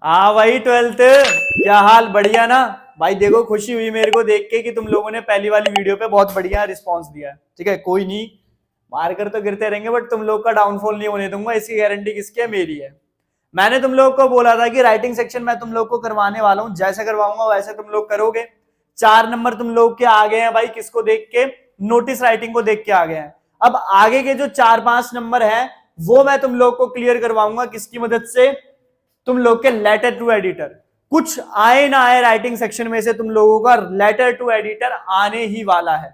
हाँ भाई ट्वेल्थ, क्या हाल? बढ़िया ना भाई। देखो खुशी हुई मेरे को देख के कि तुम लोगों ने पहली वाली वीडियो पे बहुत बढ़िया रिस्पांस दिया है। ठीक है, कोई नहीं, मारकर तो गिरते रहेंगे बट तुम लोग का डाउनफॉल नहीं होने दूंगा। इसकी गारंटी किसकी है? मेरी है। मैंने तुम लोग को बोला था कि राइटिंग सेक्शन मैं तुम लोग को करवाने वाला हूँ, जैसे करवाऊंगा वैसे तुम लोग करोगे। 4 नंबर तुम लोग के आ गए हैं भाई, किसको देख के? नोटिस राइटिंग को देख के आ गए हैं। अब आगे के जो 4-5 नंबर है वो मैं तुम लोग को क्लियर करवाऊंगा किसकी मदद से? तुम लोग के लेटर टू एडिटर। कुछ आए ना आए राइटिंग सेक्शन में से तुम लोगों का लेटर टू एडिटर आने ही वाला है।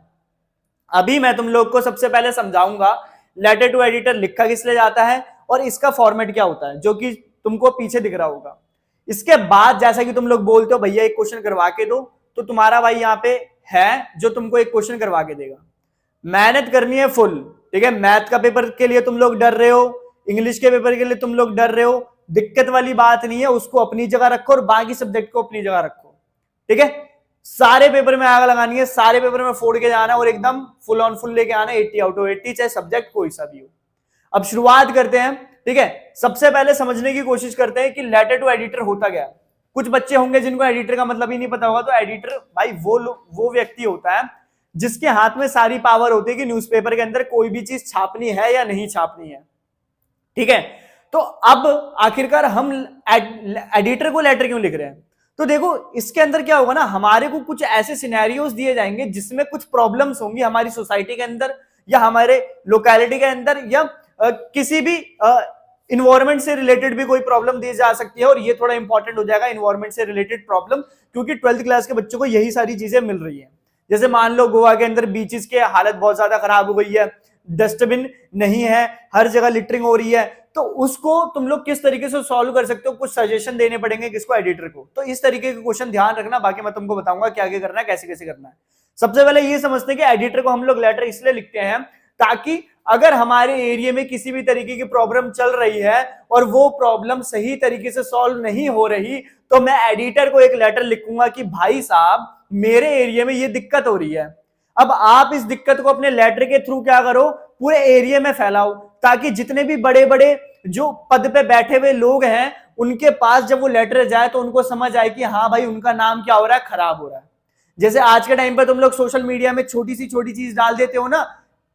अभी मैं तुम लोग को सबसे पहले समझाऊंगा लेटर टू एडिटर लिखा किस लिए जाता है और इसका फॉर्मेट क्या होता है, जो कि तुमको पीछे दिख रहा होगा। इसके बाद जैसा कि तुम लोग बोलते हो भैया एक क्वेश्चन करवा के दो, तो तुम्हारा भाई यहाँ पे है जो तुमको एक क्वेश्चन करवा के देगा। मेहनत करनी है फुल। ठीक है, मैथ का पेपर के लिए तुम लोग डर रहे हो, इंग्लिश के पेपर के लिए तुम लोग डर रहे हो, दिक्कत वाली बात नहीं है, उसको अपनी जगह रखो और बाकी सब्जेक्ट को अपनी जगह रखो। ठीक है, सारे पेपर में आग लगानी है, सारे पेपर में फोड़ के जाना है और एकदम फुल ऑन फुल लेके आना है 80 आउट ऑफ 80, चाहे सब्जेक्ट कोई सा भी हो। अब शुरुआत करते हैं। ठीक है, सबसे पहले समझने की कोशिश करते हैं कि लेटर टू एडिटर होता क्या है। कुछ बच्चे होंगे जिनको एडिटर का मतलब ही नहीं पता होगा। तो एडिटर भाई वो व्यक्ति होता है जिसके हाथ में सारी पावर होती है कि न्यूज़पेपर के अंदर कोई भी चीज छापनी है या नहीं छापनी है। ठीक है, तो अब आखिरकार हम एडिटर को लेटर क्यों लिख रहे हैं? तो देखो इसके अंदर क्या होगा ना, हमारे को कुछ ऐसे सिनेरियोस दिए जाएंगे जिसमें कुछ प्रॉब्लम्स होंगी हमारी सोसाइटी के अंदर या हमारे लोकेलिटी के अंदर या किसी भी इन्वायरमेंट से रिलेटेड भी कोई प्रॉब्लम दी जा सकती है। और ये थोड़ा इंपॉर्टेंट हो जाएगा इन्वायरमेंट से रिलेटेड प्रॉब्लम, क्योंकि 12th क्लास के बच्चों को यही सारी चीजें मिल रही है। जैसे मान लो गोवा के अंदर बीचेस की हालत बहुत ज्यादा खराब हो गई है, डस्टबिन नहीं है, हर जगह लिटरिंग हो रही है, तो उसको तुम लोग किस तरीके से सॉल्व कर सकते हो? कुछ सजेशन देने पड़ेंगे किसको? एडिटर को। तो इस तरीके के क्वेश्चन ध्यान रखना, बाकी मैं तुमको बताऊंगा क्या क्या करना है, कैसे कैसे करना है। सबसे पहले ये समझते हैं कि एडिटर को हम लोग लेटर इसलिए लिखते हैं ताकि अगर हमारे एरिया में किसी भी तरीके की प्रॉब्लम चल रही है और वो प्रॉब्लम सही तरीके से सॉल्व नहीं हो रही, तो मैं एडिटर को एक लेटर लिखूंगा कि भाई साहब मेरे एरिया में ये दिक्कत हो रही है। अब आप इस दिक्कत को अपने लेटर के थ्रू क्या करो? पूरे एरिया में फैलाओ, ताकि जितने भी बड़े बड़े जो पद पे बैठे हुए लोग हैं उनके पास जब वो लेटर जाए तो उनको समझ आए कि हाँ भाई उनका नाम क्या हो रहा है? खराब हो रहा है। जैसे आज के टाइम पे तुम लोग सोशल मीडिया में छोटी सी छोटी चीज डाल देते हो ना,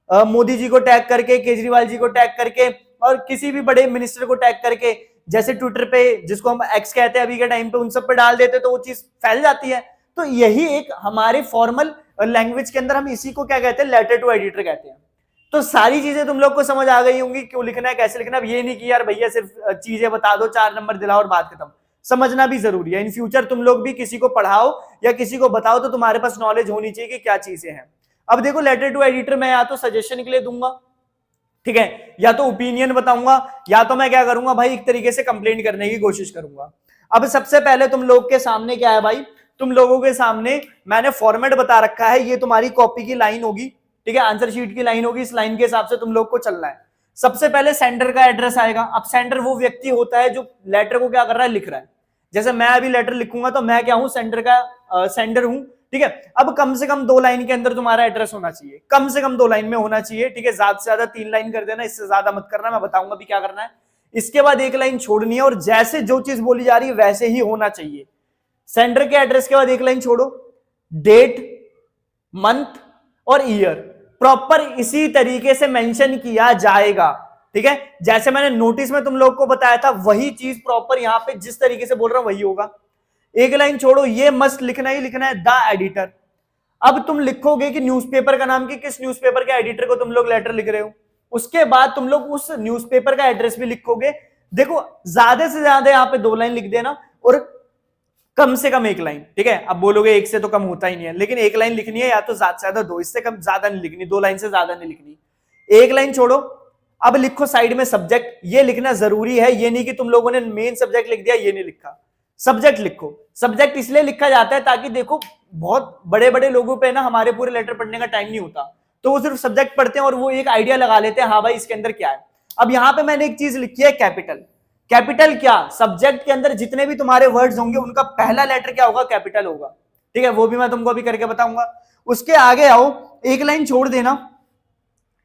मोदी जी को टैग करके, केजरीवाल जी को टैग करके और किसी भी बड़े मिनिस्टर को टैग करके, जैसे ट्विटर पे जिसको हम एक्स कहते हैं अभी के टाइम पे, उन सब पे डाल देते तो वो चीज फैल जाती है। तो यही एक हमारे फॉर्मल लैंग्वेज के अंदर हम इसी को क्या कहते हैं? लेटर टू एडिटर कहते हैं। तो सारी चीजें तुम लोग को समझ आ गई होंगी क्यों लिखना है, कैसे लिखना है। अब ये नहीं कि यार भैया सिर्फ चीजें बता दो, 4 नंबर दिलाओ और बात खत्म। समझना भी जरूरी है। इन फ्यूचर तुम लोग भी किसी को पढ़ाओ या किसी को बताओ तो तुम्हारे पास नॉलेज होनी चाहिए कि क्या चीजें हैं। अब देखो लेटर टू एडिटर मैं या तो सजेशन के लिए दूंगा, ठीक है, या तो ओपिनियन बताऊंगा, या तो मैं क्या करूंगा भाई एक तरीके से कंप्लेंट करने की कोशिश करूंगा। अब सबसे पहले तुम लोग के सामने क्या है भाई? तुम लोगों के सामने मैंने फॉर्मेट बता रखा है। ये तुम्हारी कॉपी की लाइन होगी, ठीक है, आंसर शीट की लाइन होगी। इस लाइन के हिसाब से तुम लोग को चलना है। सबसे पहले सेंडर का एड्रेस आएगा। अब सेंडर वो व्यक्ति होता है जो लेटर को क्या कर रहा है? लिख रहा है। जैसे मैं अभी लेटर लिखूंगा तो मैं क्या हूं? सेंडर का सेंडर हूं। ठीक है, अब कम से कम 2 लाइन के अंदर तुम्हारा एड्रेस होना चाहिए, कम से कम 2 लाइन में होना चाहिए। ठीक है, ज्यादा से ज्यादा 3 लाइन कर देना, इससे ज्यादा मत करना, मैं बताऊंगा भी क्या करना है। इसके बाद 1 लाइन छोड़नी है और जैसे जो चीज बोली जा रही है वैसे ही होना चाहिए। सेंडर के एड्रेस के बाद 1 लाइन छोड़ो, डेट, मंथ और ईयर प्रॉपर इसी तरीके से मेंशन किया जाएगा। ठीक है, जैसे मैंने नोटिस में तुम लोग को बताया था वही चीज प्रॉपर यहां पे जिस तरीके से बोल रहा हूं वही होगा। 1 लाइन छोड़ो, ये मस्ट लिखना ही लिखना है, द एडिटर। अब तुम लिखोगे कि न्यूज़पेपर का नाम, कि किस न्यूज़पेपर के एडिटर को तुम लोग लेटर लिख रहे हो। उसके बाद तुम लोग उस न्यूज़पेपर का एड्रेस भी लिखोगे। देखो ज्यादा से ज्यादा यहाँ पे 2 लाइन लिख देना और कम से कम 1 लाइन। ठीक है, अब बोलोगे 1 से तो कम होता ही नहीं है, लेकिन 1 लाइन लिखनी है, या तो ज्यादा से ज्यादा 2, इससे कम ज्यादा नहीं लिखनी, 2 लाइन से ज्यादा नहीं लिखनी। 1 लाइन छोड़ो, अब लिखो साइड में सब्जेक्ट। ये लिखना जरूरी है, ये नहीं कि तुम लोगों ने मेन सब्जेक्ट लिख दिया, ये नहीं लिखा। सब्जेक्ट लिखो। सब्जेक्ट इसलिए लिखा जाता है ताकि देखो बहुत बड़े बड़े लोगों पे ना हमारे पूरे लेटर पढ़ने का टाइम नहीं होता, तो वो सिर्फ सब्जेक्ट पढ़ते हैं और वो एक आइडिया लगा लेते हैं, हाँ भाई इसके अंदर क्या है। अब यहां पे मैंने एक चीज लिखी है, कैपिटल। कैपिटल क्या? सब्जेक्ट के अंदर जितने भी तुम्हारे वर्ड्स होंगे उनका पहला लेटर क्या होगा? कैपिटल होगा। ठीक है, वो भी मैं तुमको अभी करके बताऊंगा। उसके आगे आओ, 1 लाइन छोड़ देना।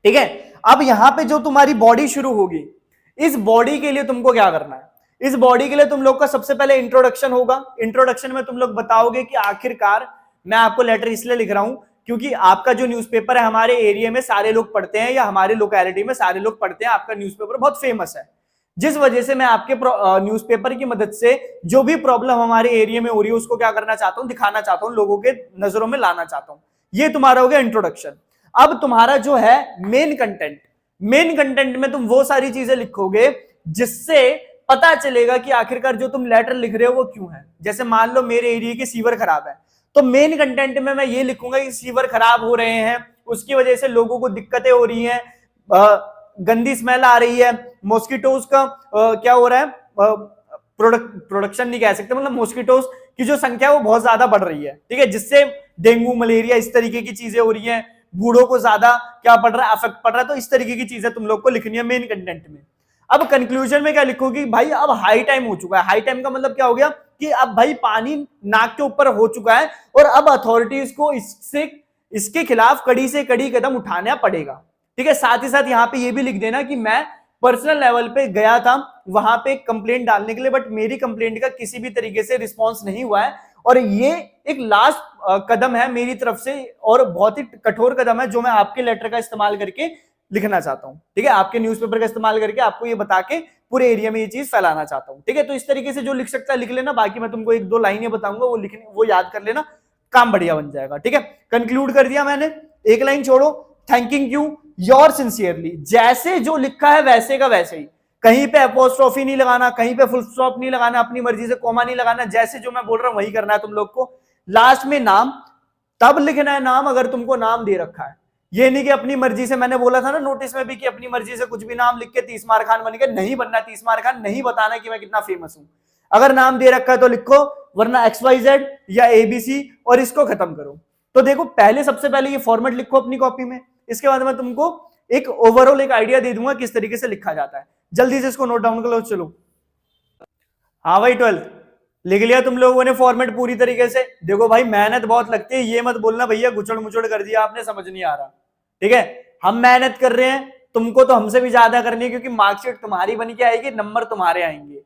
ठीक है, अब यहां पे जो तुम्हारी बॉडी शुरू होगी, इस बॉडी के लिए तुमको क्या करना है? इस बॉडी के लिए तुम लोग का सबसे पहले इंट्रोडक्शन होगा। इंट्रोडक्शन में तुम लोग बताओगे कि आखिरकार मैं आपको लेटर इसलिए लिख रहा हूं क्योंकि आपका जो न्यूज़पेपर है हमारे एरिया में सारे लोग पढ़ते हैं या हमारे लोकेलिटी में सारे लोग पढ़ते हैं, आपका न्यूज़पेपर बहुत फेमस है, जिस वजह से मैं आपके न्यूज़पेपर की मदद से जो भी प्रॉब्लम हमारे एरिया में हो रही है उसको क्या करना चाहता हूं, दिखाना चाहता हूं, लोगों के नजरों में लाना चाहता हूं। ये तुम्हारा हो गया इंट्रोडक्शन। अब तुम्हारा जो है मेन कंटेंट, मेन कंटेंट में तुम वो सारी चीजें लिखोगे जिससे पता चलेगा कि आखिरकार जो तुम लेटर लिख रहे हो वो क्यों है। जैसे मान लो मेरे एरिया के सीवर खराब है, तो मेन कंटेंट में मैं ये लिखूंगा कि सीवर खराब हो रहे हैं, उसकी वजह से लोगों को दिक्कतें हो रही हैं, गंदी स्मेल आ रही है, मॉस्किटोज का क्या हो रहा है, प्रोडक्शन नहीं कह सकते, मतलब मॉस्किटोज की जो संख्या है वो बहुत ज्यादा बढ़ रही है, ठीक है, जिससे डेंगू मलेरिया इस तरीके की चीजें हो रही हैं, बूढ़ों को ज्यादा क्या पड़ रहा है, अफेक्ट पड़ रहा है। तो इस तरीके की चीजें तुम लोग को लिखनी है मेन कंटेंट में। अब कंक्लूजन में क्या लिखोगी, भाई अब हाई टाइम हो चुका है। हाई टाइम का मतलब क्या हो गया कि अब भाई पानी नाक के ऊपर हो चुका है और अब अथॉरिटीज को इसके खिलाफ कड़ी से कड़ी कदम उठाना पड़ेगा, ठीक है। साथ ही साथ यहाँ पे ये भी लिख देना कि मैं पर्सनल लेवल पे गया था वहां पे कंप्लेंट डालने के लिए, बट मेरी कंप्लेंट का किसी भी तरीके से रिस्पॉन्स नहीं हुआ है और ये एक लास्ट कदम है मेरी तरफ से और बहुत ही कठोर कदम है जो मैं आपके लेटर का इस्तेमाल करके लिखना चाहता हूं, ठीक है, आपके न्यूज़पेपर का इस्तेमाल करके आपको ये बता के पूरे एरिया में ये चीज फैलाना चाहता हूं, ठीक है। तो इस तरीके से जो लिख सकता है लिख लेना, बाकी मैं तुमको एक दो लाइनें बताऊंगा वो लिखने, वो याद कर लेना, काम बढ़िया बन जाएगा, ठीक है। कंक्लूड कर दिया मैंने, एक लाइन छोड़ो, थैंकिंग यू योर सिंसियरली, जैसे जो लिखा है वैसे का वैसे ही, कहीं पे अपोस्ट्रोफी नहीं लगाना, कहीं पे फुल स्टॉप नहीं लगाना, अपनी मर्जी से कोमा नहीं लगाना, जैसे जो मैं बोल रहा हूं वही करना है तुम लोग को। लास्ट में नाम तब लिखना है नाम अगर तुमको नाम दे रखा है, ये नहीं कि अपनी मर्जी से, मैंने बोला था ना नोटिस में भी कि अपनी मर्जी से कुछ भी नाम लिख के तीसमार खान बन के नहीं बनना, तीसमार खान नहीं बताना कि मैं कितना फेमस हूं। अगर नाम दे रखा है तो लिखो, वरना XYZ या ABC और इसको खत्म करो। तो देखो पहले सबसे पहले ये फॉर्मेट लिखो अपनी कॉपी में, इसके बाद मैं तुमको एक ओवरऑल एक आइडिया दे दूंगा किस तरीके से लिखा जाता है। जल्दी से इसको नोट डाउन कर लो। चलो हाँ भाई 12 लिख लिया तुम लोगों ने फॉर्मेट पूरी तरीके से। देखो भाई मेहनत बहुत लगती है, ये मत बोलना भैया गुचड़ मुचड़ कर दिया आपने, समझ नहीं आ रहा, ठीक है। हम मेहनत कर रहे हैं, तुमको तो हमसे भी ज्यादा करनी है क्योंकि मार्कशीट तुम्हारी बन के आएगी, नंबर तुम्हारे आएंगे।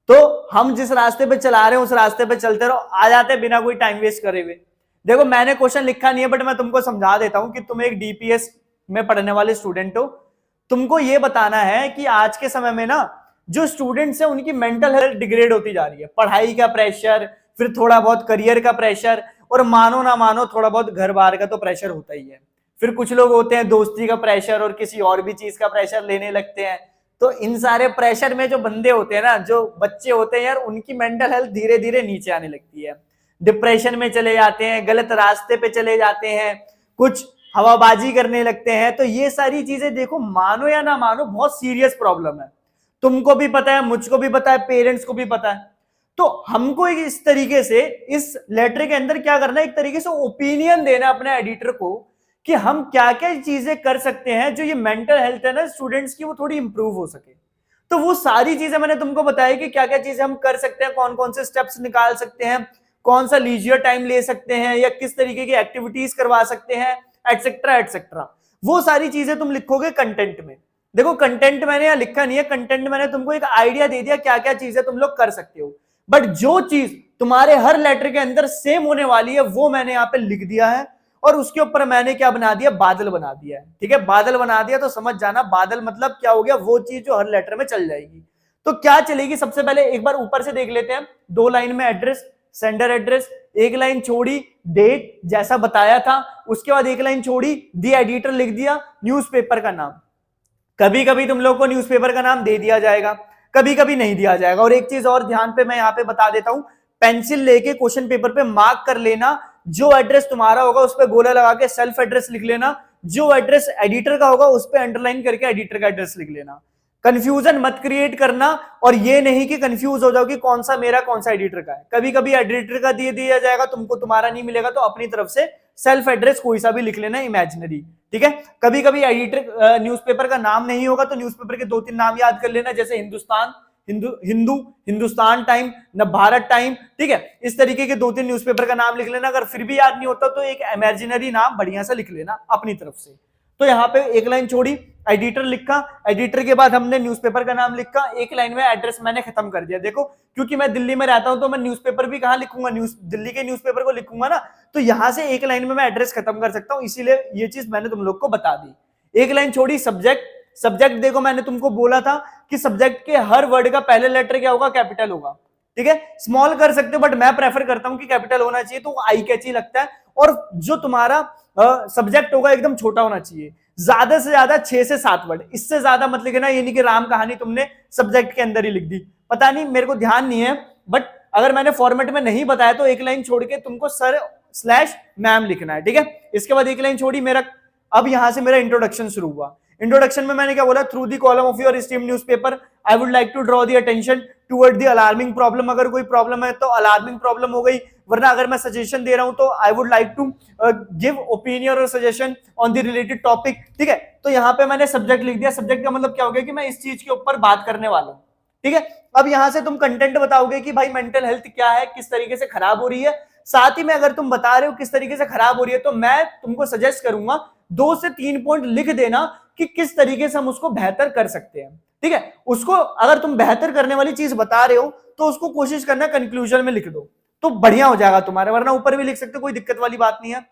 तो हम जिस रास्ते पे चला रहे हैं उस रास्ते पे चलते रहो, आ जाते हैं बिना कोई टाइम वेस्ट करे हुए। देखो मैंने क्वेश्चन लिखा नहीं है बट मैं तुमको समझा देता हूं कि तुम एक DPS में पढ़ने वाले स्टूडेंट हो, तुमको ये बताना है कि आज के समय में ना जो स्टूडेंट्स हैं उनकी मेंटल हेल्थ डिग्रेड होती जा रही है। पढ़ाई का प्रेशर, फिर थोड़ा बहुत करियर का प्रेशर, और मानो ना मानो थोड़ा बहुत घर बार का तो प्रेशर होता ही है। फिर कुछ लोग होते हैं दोस्ती का प्रेशर और किसी और भी चीज का प्रेशर लेने लगते हैं। तो इन सारे प्रेशर में जो बंदे होते हैं ना, जो बच्चे होते हैं यार, उनकी मेंटल हेल्थ धीरे धीरे नीचे आने लगती है, डिप्रेशन में चले जाते हैं, गलत रास्ते पे चले जाते हैं, कुछ हवाबाजी करने लगते हैं। तो ये सारी चीजें देखो, मानो या ना मानो, बहुत सीरियस प्रॉब्लम है। तुमको भी पता है, मुझको भी पता है, पेरेंट्स को भी पता है। तो हमको इस तरीके से इस लेटर के अंदर क्या करना है, एक तरीके से ओपिनियन देना अपने एडिटर को कि हम क्या क्या चीजें कर सकते हैं जो ये मेंटल हेल्थ है ना स्टूडेंट्स की, वो थोड़ी इंप्रूव हो सके। तो वो सारी चीजें मैंने तुमको बताया कि क्या क्या चीजें हम कर सकते हैं, कौन कौन से स्टेप्स निकाल सकते हैं, कौन सा लीजियर टाइम ले सकते हैं, या किस तरीके की एक्टिविटीज करवा सकते हैं, एटसेट्रा एटसेट्रा। वो सारी चीजें तुम लिखोगे कंटेंट में। देखो कंटेंट मैंने यहाँ लिखा नहीं है, कंटेंट मैंने तुमको एक आइडिया दे दिया क्या क्या चीजें तुम लोग कर सकते हो, बट जो चीज तुम्हारे हर लेटर के अंदर सेम होने वाली है वो मैंने यहाँ पे लिख दिया है, और उसके ऊपर मैंने क्या बना दिया, बादल बना दिया है, ठीक है। बादल बना दिया तो समझ जाना बादल मतलब क्या हो गया, वो चीज जो हर लेटर में चल जाएगी। तो क्या चलेगी, सबसे पहले एक बार ऊपर से देख लेते हैं। 2 लाइन में एड्रेस, सेंडर एड्रेस, 1 लाइन छोड़ी डेट जैसा बताया था, उसके बाद 1 लाइन छोड़ी दी एडिटर लिख दिया, न्यूज़पेपर का नाम। कभी कभी तुम लोग को न्यूज़पेपर का नाम दे दिया जाएगा, कभी कभी नहीं दिया जाएगा। और एक चीज और ध्यान पे मैं यहाँ पे बता देता हूं, पेंसिल लेके क्वेश्चन पेपर पे मार्क कर लेना, जो एड्रेस तुम्हारा होगा उस पे गोला लगा के सेल्फ एड्रेस लिख लेना, जो एड्रेस एडिटर का होगा उस पे अंडरलाइन करके एडिटर का एड्रेस लिख लेना। कंफ्यूजन मत क्रिएट करना, और ये नहीं कि कंफ्यूज हो जाओ कि कौन सा मेरा कौन सा एडिटर का है। कभी कभी एडिटर का दे दिया जाएगा, तुमको तुम्हारा नहीं मिलेगा, तो अपनी तरफ से सेल्फ एड्रेस कोई सा भी लिख लेना इमेजिनरी, ठीक है। कभी कभी एडिटर न्यूज़पेपर का नाम नहीं होगा तो न्यूज़पेपर के 2-3 नाम याद कर लेना, जैसे हिंदुस्तान, हिंदुस्तान टाइम, न भारत टाइम, ठीक है। इस तरीके के 2-3 न्यूज़पेपर का नाम लिख लेना। अगर फिर भी याद नहीं होता तो एक इमेजिनरी नाम बढ़िया सा लिख लेना अपनी तरफ से। तो यहाँ पे 1 लाइन छोड़ी, एडिटर लिखा, एडिटर के बाद हमने न्यूज़पेपर का नाम लिखा, एक लाइन में एड्रेस मैंने खत्म कर दिया। देखो क्योंकि मैं दिल्ली में रहता हूं तो मैं न्यूज़पेपर भी कहां लिखूंगा, दिल्ली के न्यूज़पेपर को लिखूंगा ना, तो यहां से एक लाइन में मैं एड्रेस खत्म कर सकता हूं, इसीलिए ये चीज मैंने तुम लोग को बता दी। एक लाइन छोड़ी, सब्जेक्ट। सब्जेक्ट देखो मैंने तुमको बोला था कि सब्जेक्ट के हर वर्ड का पहले लेटर क्या होगा, कैपिटल होगा, ठीक है। स्मॉल कर सकते हो बट मैं प्रेफर करता हूं कि कैपिटल होना चाहिए, तो आई कैची लगता है। और जो तुम्हारा सब्जेक्ट होगा एकदम छोटा होना चाहिए, ज्यादा से ज्यादा 6 से 7 वर्ड, इससे ज्यादा मत लिखना। ये नहीं कि राम कहानी तुमने सब्जेक्ट के अंदर ही लिख दी, पता नहीं मेरे को ध्यान नहीं है, बट अगर मैंने फॉर्मेट में नहीं बताया तो एक लाइन छोड़ के तुमको सर स्लैश मैम लिखना है, ठीक है। इसके बाद एक लाइन छोड़ी मेरा, अब यहां से मेरा इंट्रोडक्शन शुरू हुआ। इंट्रोडक्शन में मैंने क्या बोला, through the column of your esteemed newspaper I would like to draw the attention toward the alarming problem. अगर कोई प्रॉब्लम है तो अलार्मिंग प्रॉब्लम हो गई, वरना अगर मैं सजेशन दे रहा हूं तो I would like to give opinion और suggestion on the related topic, ठीक है। तो यहां पे मैंने सब्जेक्ट लिख दिया। सब्जेक्ट का मतलब क्या हो गया कि मैं इस चीज के ऊपर बात करने वाला हूं, ठीक है। अब यहां से तुम कंटेंट बताओगे कि भाई मेंटल हेल्थ क्या है, किस तरीके से खराब हो रही है। साथ ही में अगर तुम बता रहे हो किस तरीके से खराब हो रही है तो मैं तुमको सजेस्ट करूंगा 2 से 3 पॉइंट लिख देना कि किस तरीके से हम उसको बेहतर कर सकते हैं, ठीक है। उसको अगर तुम बेहतर करने वाली चीज बता रहे हो तो उसको कोशिश करना कंक्लूजन में लिख दो, तो बढ़िया हो जाएगा तुम्हारा, वरना ऊपर भी लिख सकते हो, कोई दिक्कत वाली बात नहीं है।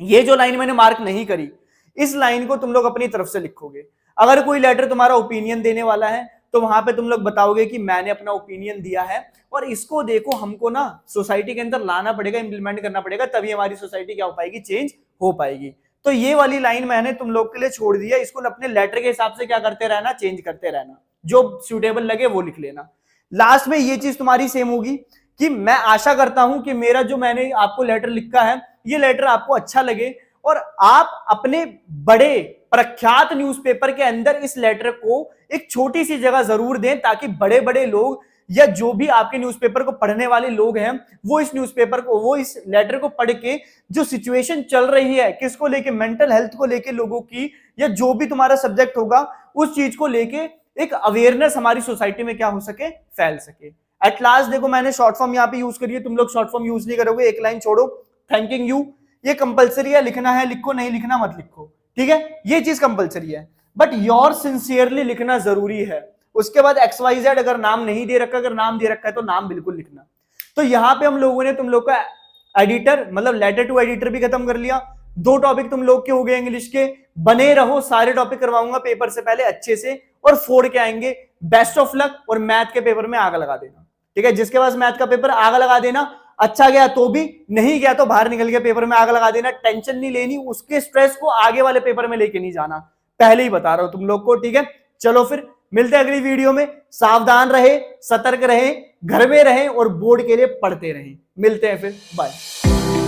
ये जो लाइन मैंने मार्क नहीं करी, इस लाइन को तुम लोग अपनी तरफ से लिखोगे। अगर कोई लेटर तुम्हारा ओपिनियन देने वाला है तो वहां पे तुम लोग बताओगे कि मैंने अपना ओपिनियन दिया है और इसको देखो हमको ना सोसाइटी के अंदर लाना पड़ेगा, इंप्लीमेंट करना पड़ेगा, तभी हमारी सोसाइटी क्या हो पाएगी, चेंज हो पाएगी। तो ये वाली लाइन मैंने तुम लोग के लिए छोड़ दिया, इसको अपने लेटर के हिसाब से क्या करते रहना, चेंज करते रहना, जो सूटेबल लगे वो लिख लेना। लास्ट में ये चीज तुम्हारी सेम होगी कि मैं आशा करता हूं कि मेरा जो मैंने आपको लेटर लिखा है ये लेटर आपको अच्छा लगे और आप अपने बड़े प्रख्यात न्यूज़पेपर के अंदर इस लेटर को एक छोटी सी जगह जरूर दें, ताकि बड़े बड़े लोग या जो भी आपके न्यूज़पेपर को पढ़ने वाले लोग हैं वो इस न्यूज़पेपर को, वो इस लेटर को पढ़ के जो सिचुएशन चल रही है किसको लेके, मेंटल हेल्थ को लेके लोगों की, या जो भी तुम्हारा सब्जेक्ट होगा उस चीज को लेके एक अवेयरनेस हमारी सोसाइटी में क्या हो सके, फैल सके। एट लास्ट देखो मैंने शॉर्ट फॉर्म यहाँ पे यूज करी है, तुम लोग शॉर्ट फॉर्म यूज नहीं करोगे, एक लाइन छोड़ो, थैंकिंग यू, ये कंपलसरी है, लिखना है लिखो, नहीं लिखना मत लिखो, ठीक है। ये चीज कंपलसरी है बट योर सिंसियरली लिखना जरूरी है। उसके बाद XYZ अगर नाम नहीं दे रखा, अगर नाम दे रखा है तो नाम बिल्कुल लिखना। तो यहां पे हम लोगों ने तुम लोग का एडिटर मतलब लेटर टू एडिटर भी खत्म कर लिया। 2 टॉपिक तुम लोग के हो गए इंग्लिश के। बने रहो, सारे टॉपिक करवाऊंगा पेपर से पहले अच्छे से और 4 के आएंगे। बेस्ट ऑफ लक और मैथ के पेपर में आग लगा देना, ठीक है। जिसके पास मैथ का पेपर आग लगा देना, अच्छा गया तो भी, नहीं गया तो बाहर निकल के पेपर में आग लगा देना। टेंशन नहीं लेनी, उसके स्ट्रेस को आगे वाले पेपर में लेके नहीं जाना, पहले ही बता रहा हूं तुम लोग को, ठीक है। चलो फिर मिलते हैं अगली वीडियो में। सावधान रहे, सतर्क रहे, घर में रहे और बोर्ड के लिए पढ़ते रहे। मिलते हैं फिर, बाय।